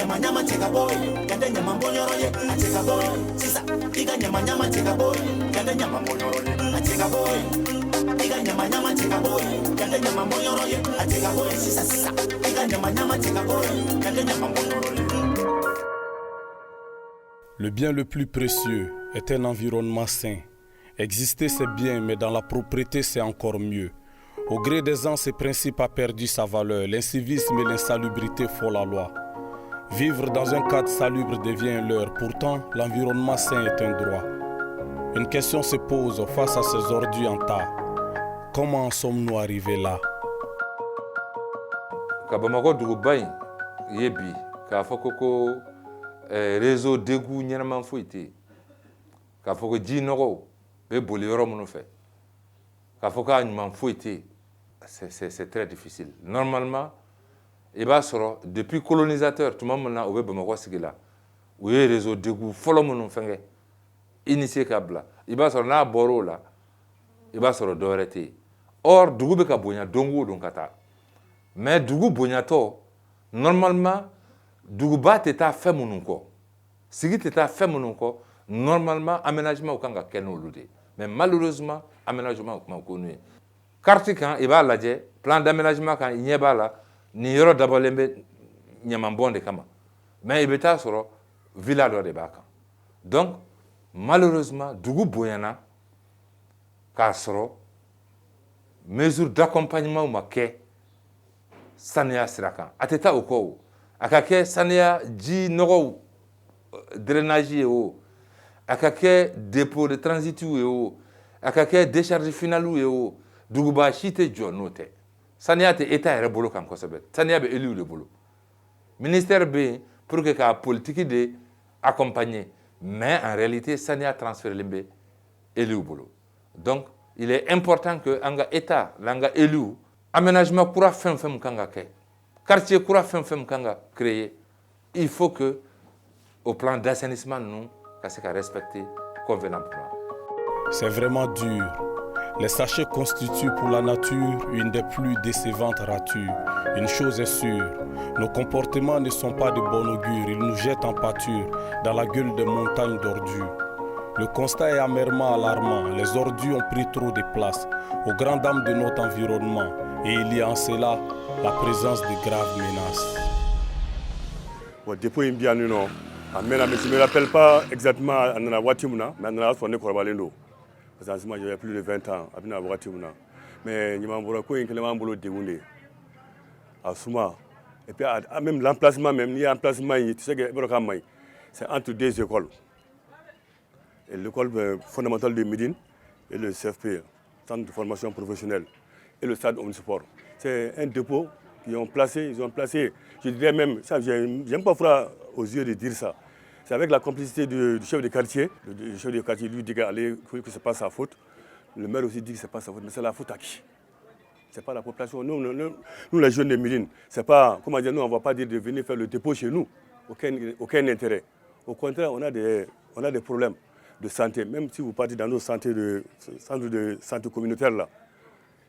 nyama nyama cheka boy kende nyama mbonyoro ye acheka boy sisa iga nyama nyama cheka boy kende nyama mbonyoro ye acheka boy iga nyama nyama cheka boy kende nyama mbonyoro ye acheka boy sisa iga nyama nyama cheka boy kende nyama mbonyoro ye. Le bien le plus précieux est un environnement sain. Exister c'est bien, mais dans la propreté c'est encore mieux. Au gré des ans, ce principe a perdu sa valeur. L'incivisme et l'insalubrité font la loi. Vivre dans un cadre salubre devient un leurre. Pourtant, l'environnement sain est un droit. Une question se pose face à ces ordures en tas. Comment en sommes-nous arrivés là? Kabamako Dougoubaï, Yebi, Kafoko réseau d'égout Nyaman Fouité, Kafoko Djinoro, Bebolero Monofe, Kafoko Nyaman Fouité, c'est très difficile. Normalement, depuis colonisateur, tout le monde a oublié Bamako Sigila, où est réseau d'égout, follow Monofenge, initié Kabla, il va sur la Boro là, il va sur Dorete. Or, Dougou Kabonya, Dongo Donkata. Mais Dougou Bonyato, normalement, Dougouba teta fait mon ko. Sigi teta fait mon ko, normalement, aménagement au Kanga Keno Lude. Mais malheureusement, aménagement au Kanga. Quartier quand il va l'adje, plan d'aménagement quand il n'y a pas là, ni yoro d'abolembe, n'y a pas bon de kama. Mais il est sur villa de Baka. Donc, malheureusement, Dougou Boyana, Kassoro, mesure d'accompagnement au maquet, Sania Sirakan. Ateta au kou. Akake Sania Ji Noro drainage et akake dépôt de transit et akake décharge finale et Dougouba chite jonote. Sania te état et rebolo kam kosebet. Sania be élu le bolo. Ministère B pour que la politique de accompagner. Mais en réalité, Sania transfère l'embe élu le bolo. Donc, il est important que anga état, l'anga élu, aménagement pourra faire kanga ke. Quartier pourra faire kanga créer. Il faut que, au plan d'assainissement, nous, qu'à respecter convenablement. C'est vraiment dur. Les sachets constituent pour la nature une des plus décevantes ratures. Une chose est sûre, nos comportements ne sont pas de bon augure. Ils nous jettent en pâture dans la gueule des montagnes d'ordures. Le constat est amèrement alarmant. Les ordures ont pris trop de place aux grandes dames de notre environnement. Et il y a en cela la présence de graves menaces. Depuis bien non, je ne me rappelle pas exactement à la Watimuna, mais à la Korbalendo. Parce que moi j'avais plus de 20 ans à la Watimuna. Mais je m'en déroulé à Souma. Et puis même l'emplacement, même il y a un emplacement, tu sais que c'est entre deux écoles. L'école fondamentale de Médine et le CFP, Centre de formation professionnelle, et le stade Omnisport. C'est un dépôt qu'ils ont placé, je dirais même, ça, j'aime pas froid aux yeux de dire ça. C'est avec la complicité du chef de quartier. Le chef de quartier lui dit que ce n'est pas sa faute. Le maire aussi dit que ce n'est pas sa faute, mais c'est la faute à qui? Ce n'est pas la population. Nous les jeunes de Médine, c'est pas, comment dire, nous on ne va pas dire de venir faire le dépôt chez nous. Aucun intérêt. Au contraire, on a des problèmes de santé. Même si vous partez dans nos centres de santé communautaire là,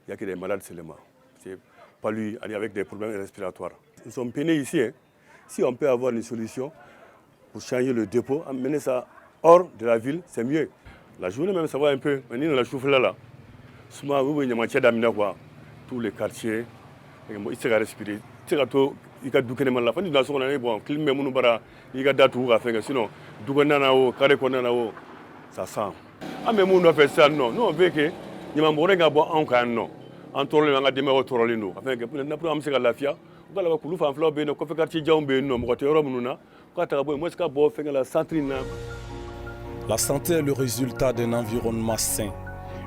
il n'y a que des malades seulement. C'est pas lui avec des problèmes respiratoires. Nous sommes peinés ici. Hein. Si on peut avoir une solution pour changer le dépôt, amener ça hors de la ville, c'est mieux. La journée même, ça va un peu. On est dans la choufle là. Souvent, vous voyez, tous les quartiers, ils se respirer. Il y a des gens ça sent. Ah mais nous on fait ça non. Nous on veut que nous on non. En torole nga deme o torole no. Afin que pour na pour am se la fia. Ko la ko lu fa flo be no ko fe quartier jawbe no mo te rom nuna. Ko ta bo mo ska bo fe la centrine. La santé est le résultat d'un environnement sain.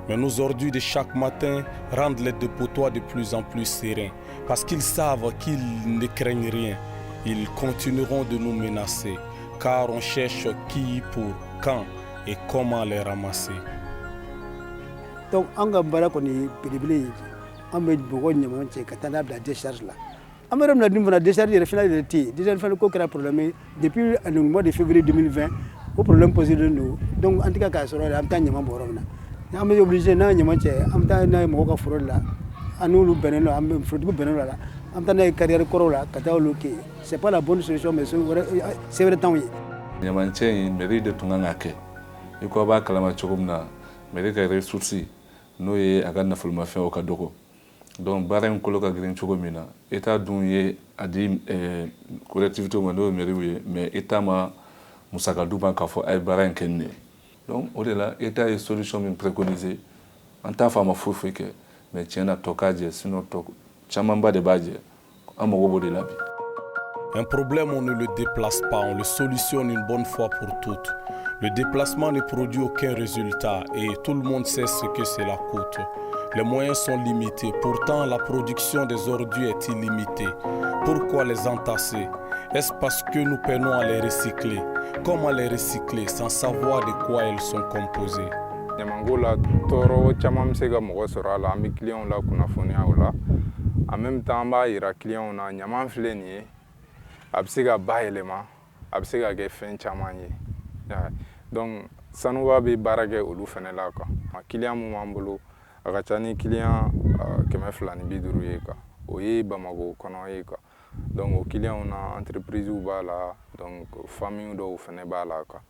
Mais nos ordures de chaque matin rendent les dépotoirs de plus en plus sereins. Parce qu'ils savent qu'ils ne craignent rien. Ils continueront de nous menacer. Car on cherche qui, pour, quand et comment les ramasser. Donc, on a une pénible. On a une décharge là. On a une décharge de finalité. Déjà, il faut qu'on ait un problème. Depuis le mois de février 2020, le problème posé de nous. Donc, en tout cas, on a un temps de on est obligé de faire un peu de temps. On en tant que carrière corolla c'est pas la bonne solution mais c'est vrai temps. Nyamanche mairie de Tungangake et quoi ba kalama chogumna mairie ka ressources no ye aga na fulma fe o kadoko donc barem ko ka green chogomina état dun ye adi collectivité mo no mairie mais état ma musaka duba ka fo ay barem kenne donc au delà état est solution min préconisée en tant fama fofu que mais tiena tokaje sinon to chamamba de baje amogo de labi. Un problème, on ne le déplace pas, on le solutionne une bonne fois pour toutes. Le déplacement ne produit aucun résultat et tout le monde sait ce que cela coûte. Les moyens sont limités, pourtant la production des ordures est illimitée. Pourquoi les entasser? Est-ce parce que nous peinons à les recycler? Comment les recycler sans savoir de quoi elles sont composées? Nyamangola toro chama msega mogo sora la ami client la kunafoni aula. En même temps ba ira client na nyaman fleni absega baelema absega ge fen chamanye. Donc sanuwa be barage olu fene la quoi. Ma client mu mambulu agachani client keme flani biduru ye quoi. Oye bamago kono ye quoi. Donc au client on a entreprise ou ba la donc famille do fene ba la quoi.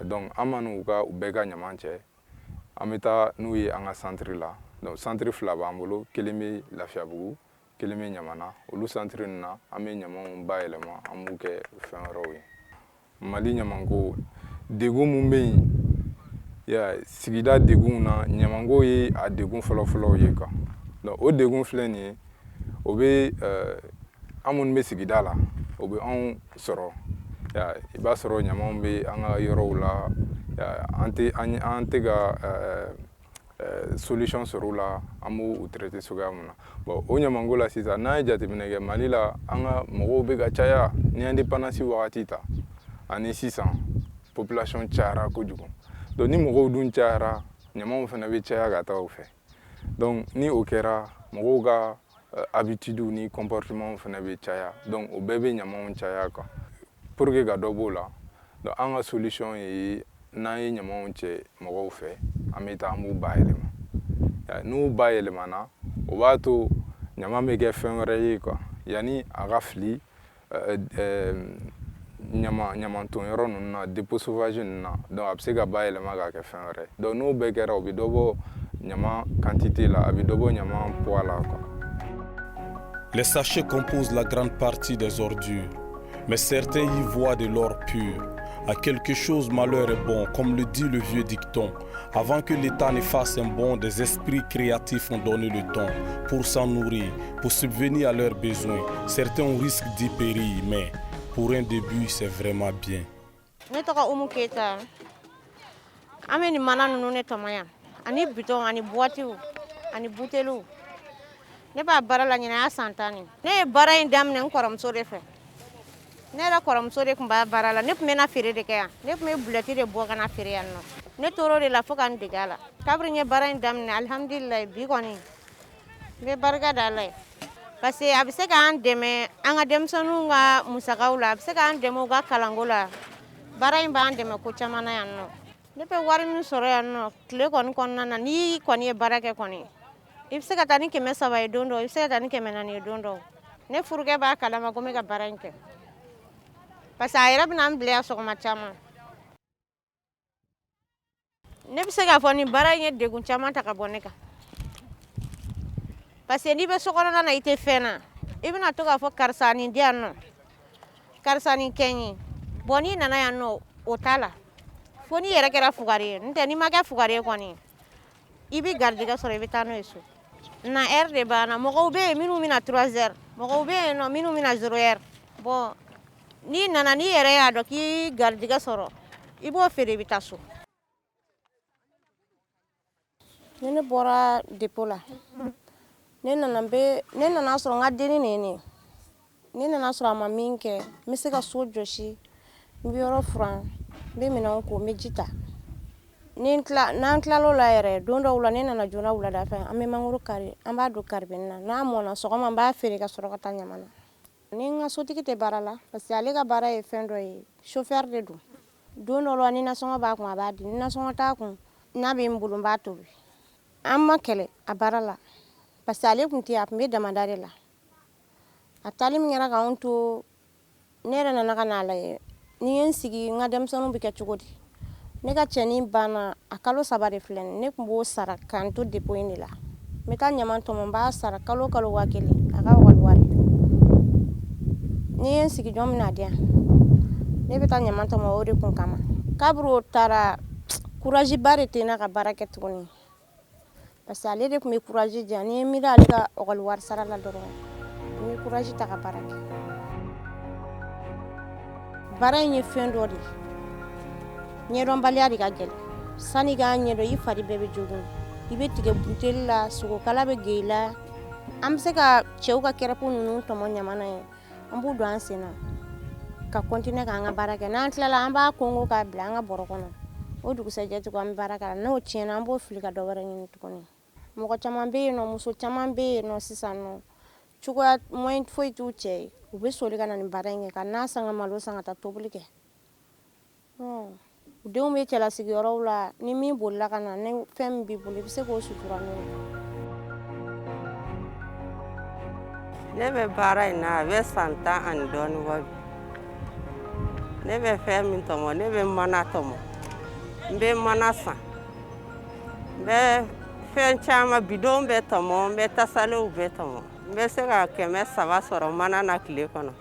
Donc amanu ga ubega nyamanche ameta nous y anga centre là donc centre flaba ambolo keleme lafiabugu keleme nyamana olu centre na ame nyamon ba elema amuke fenrowi mali nyamango degu mumbe ya sigida degu na nyamango yi a degu folo ye ka donc o degu fleni obe amun be sigida la obe on soro ya iba soro nyamon be anga yoro la ante ga solution sur la amu ou traiter sogamuna bon onya mangola sisa na jati binege malila anga mogo be ga chaya ni indépendance wakati ta ani 600 population chara ko jugo donc ni mogo dun chara nyama fana be chaya ga taw fe donc ni okera mogo ga habitude ni comportement fana be chaya donc o bebe nyama chaya ko pour que ga dobola donc anga solution yi na yi nyama che mogo fe ameta amu baelema nu baelema na o bato nyama mege fenre ko yani agafli nyama ton yoro na dépôt sauvage na donc absega baelema ga ke fenre donc nu begera obi dobo nyama quantité la abi dobo nyama poids la ko. Les sachets composent la grande partie des ordures, mais certains y voient de l'or pur. À quelque chose malheur est bon, comme le dit le vieux dicton. Avant que l'État ne fasse un bond, des esprits créatifs ont donné le ton pour s'en nourrir, pour subvenir à leurs besoins. Certains ont risque d'y périr, mais pour un début, c'est vraiment bien. Ani bidon ani boîte ani bouteille ne ba barala nyina santani ne bara indam ne koramso de fe ne la koramso de kumba barala ne mena fere de kaya ne me bulati de bo kana fere yanno ne toro de la fokan de gala kabri ne bara indam ne alhamdulillah bi koni be barga dalai parce que abise ka an deme anga dem sonu nga musakaula abise ka an demo ga kalangola bara imba an deme ko chamana yanno ne pe wari min soro yanno kle kon konna ni koni e barake koni ibse ka tani keme saba e dondo ibse ka tani keme nani e dondo ne furuke ba kala ma gome ka baranke parce que ayra bina mblia so ma chama ne bise ka foni baranye de gun chama ta ka boneka parce que ni be so kono na ite fena ibina to ka fo karsani dianno karsani kenyi boni nana yanno otala foni yere kera fugari nte ni maga fugari koni ibi gardiga sore vitano eso na r de bana mogo be minu mina 3h mogo be no minu mina 0h bo ni nana ni yere ya do ki gardiga soro ibo fere vitaso nene bora depola nene na soro ngadeni nene na soro ma minke misika sojoshi mbioro fran be mina ko mejita nan klalo la yere dondo wula nena na jona wula da fa ame manguru kari amba do karbinna na mona so ko mamba fere ka soro ka tanya mana ni nga sotiki te barala parce que ale ka bara e fendo e chauffeur de do dondo lo ni na so ba ko ba di ni na so ta ko na be mbulu ba to amma kele a barala parce que ale kun ti ap me demandare la a taali min kɛra k'anw to ne yɛrɛ nana ka n'a lajɛ ni ye n sigi n ka denmisɛnninw bɛ kɛ cogo di ne ka cɛnin banna a kalo 3 de filɛ ne tun b'o sara k'an to dépôt in de la n bɛ taa ɲaman tɔmɔ n b'a sara kalo kalo 1000 a ka ekɔli wari ni ye n sigi jɔn bɛna di yan ne bɛ taa ɲaman tɔmɔ o de kun kama kabiri o taara courage ba de tɛ n na ka baara kɛ tuguni parce que ale de tun bɛ courage di yan ni ye miiri ale ka ekɔli wari sara la dɔrɔn n bɛ courage ta ka baara kɛ baara in ye fɛn dɔ de ye ɲɛdɔnbaliya de ka gɛlɛn sani i k'a ɲɛdɔn i fari bɛɛ bɛ jogun i bɛ tigɛ buteli la sogokala bɛ gei la an bɛ se ka cɛw ka kɛrɛpu ninnu tɔmɔ ɲaman na ye an b'u don an sen na ka continuer k'an ka baara kɛ n'an tilala an b'a kongo k'a bila an ka bɔrɔ kɔnɔ o dugusɛjɛ tugun an bɛ baara kɛ n'o tiɲɛna an b'o fili ka dɔ wɛrɛ ɲini tuguni mɔgɔ caman bɛ yen nɔ muso caman bɛ yen nɔ sisan nɔ cogoya moyen foyi t'u cɛ ye u bɛ soli ka na nin baara in kɛ ka n'a san ka malo san ka taa tobili kɛ u denw bɛ cɛlasigiyɔrɔw la ni min bolila ka na ni fɛn min b'i bolo i bɛ se k'o sutura n'o ye. Ne bɛ baara in na a bɛ san 10 ani dɔɔnin bɔ bi ne bɛ fɛn min tɔmɔ ne bɛ mana tɔmɔ n bɛ mana san n bɛ fɛn caman bidon bɛ tɔmɔ n bɛ tasalew bɛ tɔmɔ n bɛ se ka 300 sɔrɔ mana na tile kɔnɔ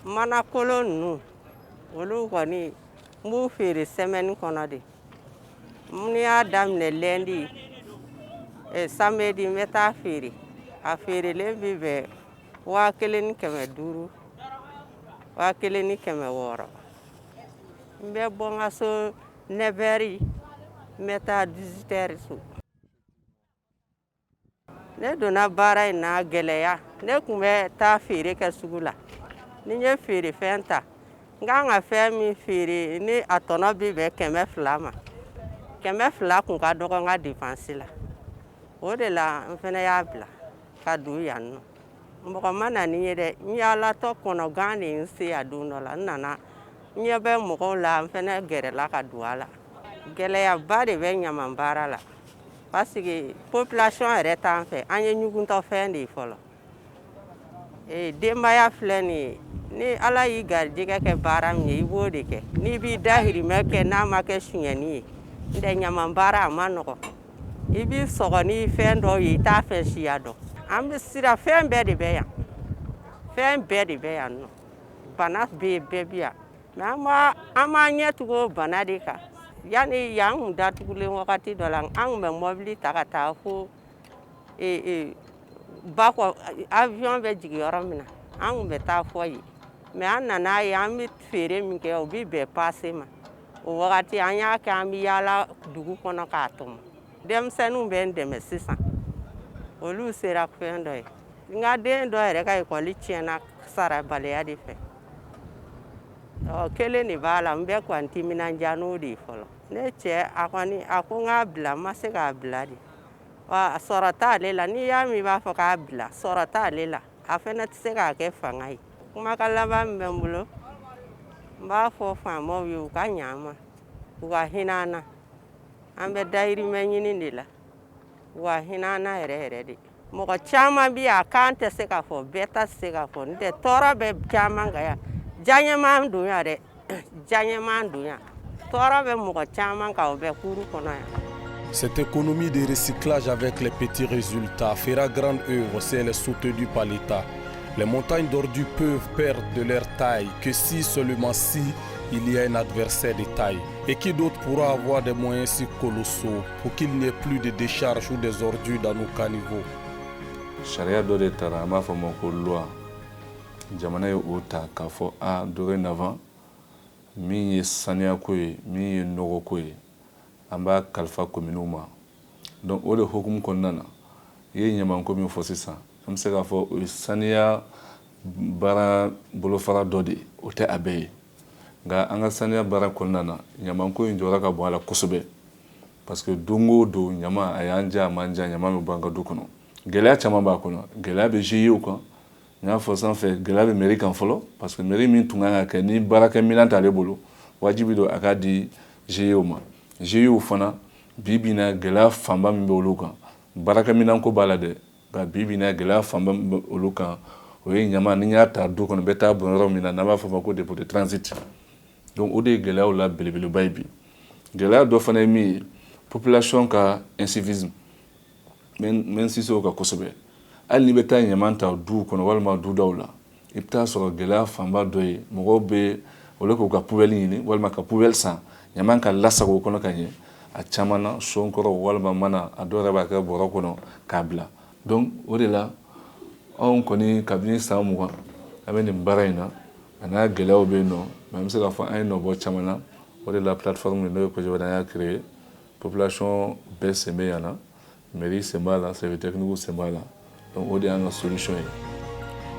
mana kolon ninnu olu kɔni n b'u feere semaine kɔnɔ de n'i y'a daminɛ lundi samedi n bɛ taa feere a feerelen bɛ bɛn 1500 1600 n bɛ bɔ n ka so 9h n bɛ taa 18h so ne donna baara in na gɛlɛya ne tun bɛ taa feere kɛ sugu la ni n ye feere fɛn ta n kan ka fɛn min feere ni a tɔnɔ bɛ bɛn 200 ma 200 kun ka dɔgɔ n ka dépense la o de la n fana y'a bila ka don yan nɔ mɔgɔ ma na ni n ye dɛ n yaalatɔ kɔnɔgan de n se a don dɔ la n nana n ɲɛ bɛ mɔgɔw la n fana gɛrɛla ka don a la gɛlɛyaba de bɛ ɲaman baara la parce que population yɛrɛ t'an fɛ an ye ɲugutɔ fɛn de ye fɔlɔ denbaya filɛ nin ye ni ala y'i garijɛgɛ kɛ baara min ye i b'o de kɛ n'i b'i dahirimɛ kɛ n'a ma kɛ suɲɛni ye n tɛ ɲaman baara a ma nɔgɔ i b'i sɔgɔ ni fɛn dɔw ye i t'a fɛn siya dɔn an bɛ sira fɛn bɛɛ de bɛ yan fɛn bɛɛ de bɛ yan nɔ bana bɛ yen bɛɛ bɛ yan mɛ an b'an ɲɛ tugu o bana de kan yanni yan kun datugulen wagati dɔ la an kun bɛ mɔbili ta ka taa fo ba kɔ avion bɛ jigin yɔrɔ min na an kun bɛ taa fɔ yen mɛ an nana ye an bɛ feere min kɛ o bɛ bɛn paase ma o wagati an y'a kɛ an bɛ yaala dugu kɔnɔ k'a tɔmɔ denmisɛnninw bɛ n dɛmɛ sisan olu sera fɛn dɔ ye n ka den dɔ yɛrɛ ka ekɔli tiɲɛna sarabaliya de fɛ kelen de b'a la n bɛ kɔni timinandiya n'o de ye fɔlɔ ne cɛ a kɔni a ko n k'a bila n ma se k'a bila de sɔrɔ t'ale la n'i y'a min i b'a fɔ k'a bila sɔrɔ t'ale la a fana tɛ se k'a kɛ fanga ye kumakan laban min bɛ n bolo n b'a fɔ faamaw ye u ka ɲɛ an ma u ka hinɛ an na an bɛ dahirimɛ ɲini de la u ka hinɛ an na yɛrɛ yɛrɛ de mɔgɔ caman bɛ yan a kan tɛ se k'a fɔ bɛɛ ta tɛ se k'a fɔ n tɛ tɔɔrɔ bɛ caman kan yan diyaɲɛma don yan dɛ diyaɲɛma don yan tɔɔrɔ bɛ mɔgɔ caman kan o bɛ kuru kɔnɔ yan. Cette économie de recyclage avec les petits résultats fera grande œuvre si elle est soutenue par l'État. Les montagnes d'ordures peuvent perdre de leur taille que si seulement si il y a un adversaire de taille. Et qui d'autre pourra avoir des moyens si colossaux pour qu'il n'y ait plus de décharges ou des ordures dans nos caniveaux. Charia dɔ de tara an b'a fɔ ma ko loi jamana ye o ta k'a fɔ dorénavant min ye saniya ko ye min ye nɔgɔ ko ye an b'a kalifa kominiw ma donc o de hukumu kɔnɔna na i ye ɲamanko min fɔ sisan an bɛ se k'a fɔ o ye saniya baara bolofara dɔ de ye o tɛ a bɛɛ ye nka an ka saniya baara kɔnɔna na ɲamanko in jɔyɔrɔ ka bon a la kosɛbɛ parce que don o don ɲama a y'an ja a man ja ɲama bɛ bɔ an ka du kɔnɔ gɛlɛya caman b'a kɔnɔ gɛlɛya bɛ GIE kan n y'a fɔ sanfɛ gɛlɛya bɛ mairie kan fɔlɔ parce que mairie min tun kan ka kɛ ni baarakɛminɛn t'ale bolo wajibi don a k'a di GIE ma GIE fana bi bi in na gɛlɛya fanba min bɛ olu kan baarakɛminɛn ko b'a la dɛ bibi na gɛlɛya fanba olu kan o ye ɲama ni y'a ta du kɔnɔ bɛ taa bon yɔrɔ min na n'an b'a fɔ o ma ko dépôt de transit donc o de ye gɛlɛyaw la belebeleba ye bi gɛlɛya dɔ fana ye min ye population ka incivisme mɛ insiste o kan kosɛbɛ hali ni bɛ taa ɲama ta du kɔnɔ walima dudaw la i bɛ taa sɔrɔ gɛlɛya fanba dɔ ye mɔgɔw bɛ olu k'u ka poubelle ɲini walima ka poubelle san ɲama ka lasago o kɔnɔ ka ɲɛ a caman na son kɔrɔ walima mana a dɔw yɛrɛ b'a kɛ bɔrɔ kɔnɔ k'a bila donc o de la anw kɔni kabini san 20 an bɛ nin baara in na a n'a gɛlɛyaw bɛ yen nɔ mais an bɛ se k'a fɔ an ye nɔ bɔ caman na o de la plateforme min n'o ye projet wɛrɛ an y'a créé population bɛɛ sen bɛ yan na mairie sen b'a la service technique sen b'a la donc o de y'an ka solution ye.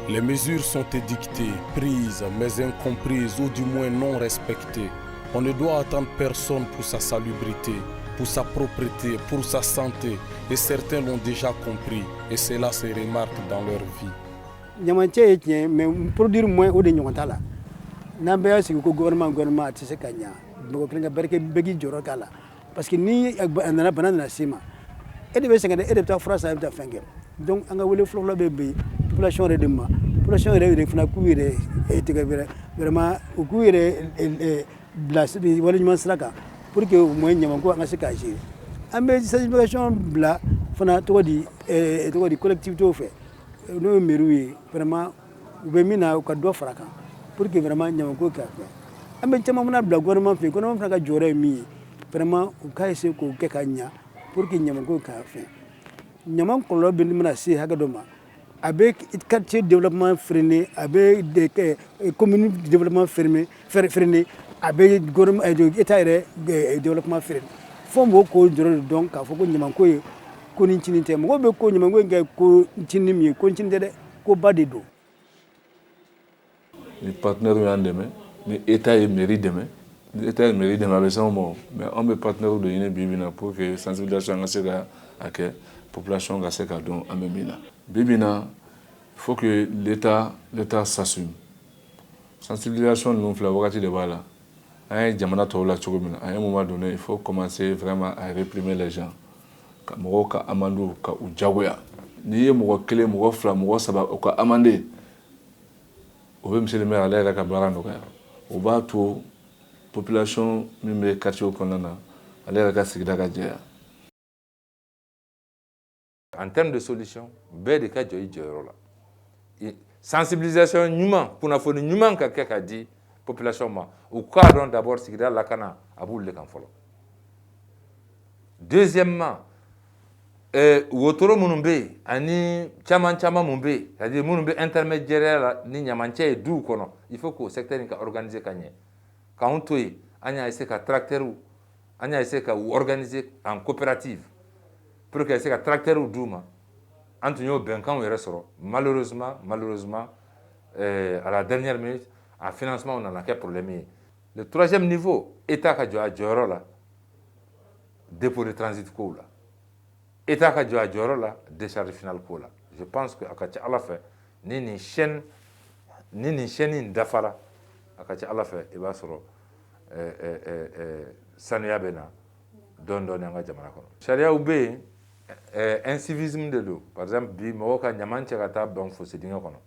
Les mesures sont édictées, prises, mais incomprises ou du moins non respectées. On ne doit attendre personne pour sa salubrité, pour sa propreté, pour sa santé. Et certains l'ont déjà compris. Et cela se remarque dans leur vie. Nyamancɛ ye tiɲɛ mais produire moins o de ɲɔgɔn t'a la n'an bɛɛ y'a sigi ko gouvernement a tɛ se ka ɲa mɔgɔ kelen ka bɛɛ k'i jɔyɔrɔ k'a la parce que ni a nana bana nana se ma e de bɛ sɛgɛn dɛ e de bɛ taa fura san e bɛ taa fɛn kɛ donc an ka wele fɔlɔfɔlɔ bɛ bɛn population yɛrɛ de ma population yɛrɛ fana k'u yɛrɛ tigɛ vraiment u k'u yɛrɛ bila waleɲuman sira kan pour que au moins ɲamako an ka se k'a gérer an bɛ sensibilisation bila fana tɔgɔ di collectivités fɛ n'o ye maire ye vraiment u bɛ min na u ka dɔ fara kan pour que vraiment ɲamako ka fɛ an bɛ caman fana bila gouvernement fɛ gouvernement fana ka jɔyɔrɔ ye min ye vraiment u ka essayer k'o kɛ ka ɲa pour que ɲamako ka fɛ ɲama kɔlɔlɔ bɛ mana se hakɛ dɔ ma a bɛ quartier développement freiner a bɛ commune développement freiner a bɛ gouvernement état yɛrɛ développement freiner fo mɔgɔw k'o dɔrɔn de dɔn k'a fɔ ko ɲamako ye ko ni cinin tɛ mɔgɔw bɛ ko ɲamako in kɛ ko cinin min ye ko cinin tɛ dɛ ko ba de don. Ni partenaires y'an dɛmɛ ni état ye mairie dɛmɛ ni état ye mairie dɛmɛ a bɛ s'anw ma mais an bɛ partenaires de ɲini bi bi na pour que sensibilisation ka se ka a kɛ population ka se ka dɔn an bɛ min na bi bi na il faut que l'état s'assume sensibilisation ninnu filɛ wagati de b'a la an ye jamana tɔw la cogo min na à un moment donné il faut commencer vraiment à réprimer les gens ka mɔgɔw ka amende ka u jagoya n'i ye mɔgɔ kelen mɔgɔ fila mɔgɔ saba u ka amende o bɛ monsieur le maire ale yɛrɛ ka baara nɔgɔya o b'a to population min bɛ quartier kɔnɔna na ale yɛrɛ ka sigida ka jɛya. En termes de solution bɛɛ de ka jɔ i jɔyɔrɔ la sensibilisation ɲuman kunnafoni ɲuman ka kɛ ka di population ma u k'a dɔn d'abord sigida lakana a b'olu de kan fɔlɔ deuxièmement wotoro minnu bɛ yen ani caman mun bɛ yen c'est-à-dire minnu bɛ intermédiaire la ni ɲamancɛ ye duw kɔnɔ il faut k'o secteur in ka organiser ka ɲɛ k'anw to yen an y'a essayer ka tracteurs an y'a essayer ka u organiser en coopérative pour que se ka tracteurs d'u ma an tun y'o bɛnkanw yɛrɛ sɔrɔ malheureusement à la dernière minute a financement nana kɛ problème ye le troisième niveau état ka jɔ a jɔyɔrɔ la dépôt de transit kow la état ka jɔ a jɔyɔrɔ la décharge finale ko la je pense que a ka ca ala fɛ ni nin chaîne in dafara a ka ca ala fɛ i b'a sɔrɔ sanuya bɛ na dɔɔni an ka jamana kɔnɔ sariyaw bɛ yen incivisme de don par exemple bi mɔgɔw ka ɲaman cɛ ka taa ban fossé dingɛ kɔnɔ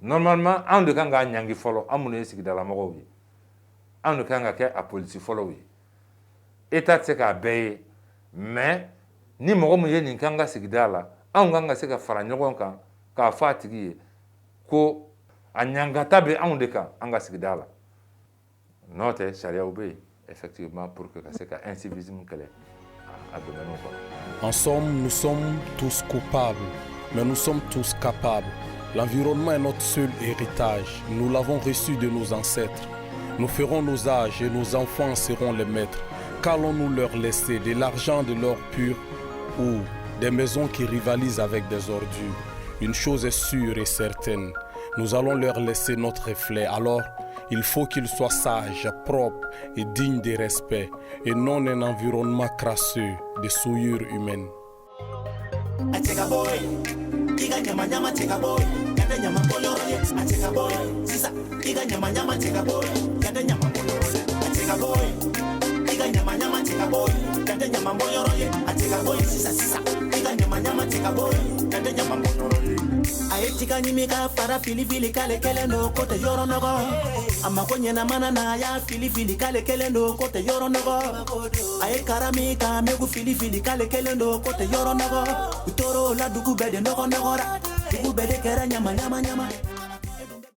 normalement anw de kan k'a ɲangi fɔlɔ an minnu ye sigidalamɔgɔw ye anw de kan ka kɛ a polisi fɔlɔw ye état tɛ se k'a bɛɛ ye mais ni mɔgɔ min ye nin kan ka sigida la anw kan ka se ka fara ɲɔgɔn kan k'a fɔ a tigi ye ko a ɲangata bɛ anw de kan an ka sigida la n'o tɛ sariyaw bɛ yen effectivement pour que ka se ka incivisme kɛlɛ a domaine kɔnɔ. En somme, nous sommes tous coupables, mais nous sommes tous capables. L'environnement est notre seul héritage. Nous l'avons reçu de nos ancêtres. Nous ferons nos âges et nos enfants seront les maîtres. Qu'allons-nous leur laisser? De l'argent de l'or pur ou des maisons qui rivalisent avec des ordures? Une chose est sûre et certaine, nous allons leur laisser notre reflet. Alors, il faut qu'ils soient sages, propres et dignes de respect, et non un environnement crasseux de souillure humaine. Nyama cheka boy kande nyama monyoro ye aye tika nyimi ka fara fili fili kale kele no kote yoro nogo ama konye na mana na ya fili fili kale kele no kote yoro nogo aye karami ka megu fili fili kale kele no kote yoro nogo utoro la dugu bede nogo nogora dugu bede kera nyama nyama nyama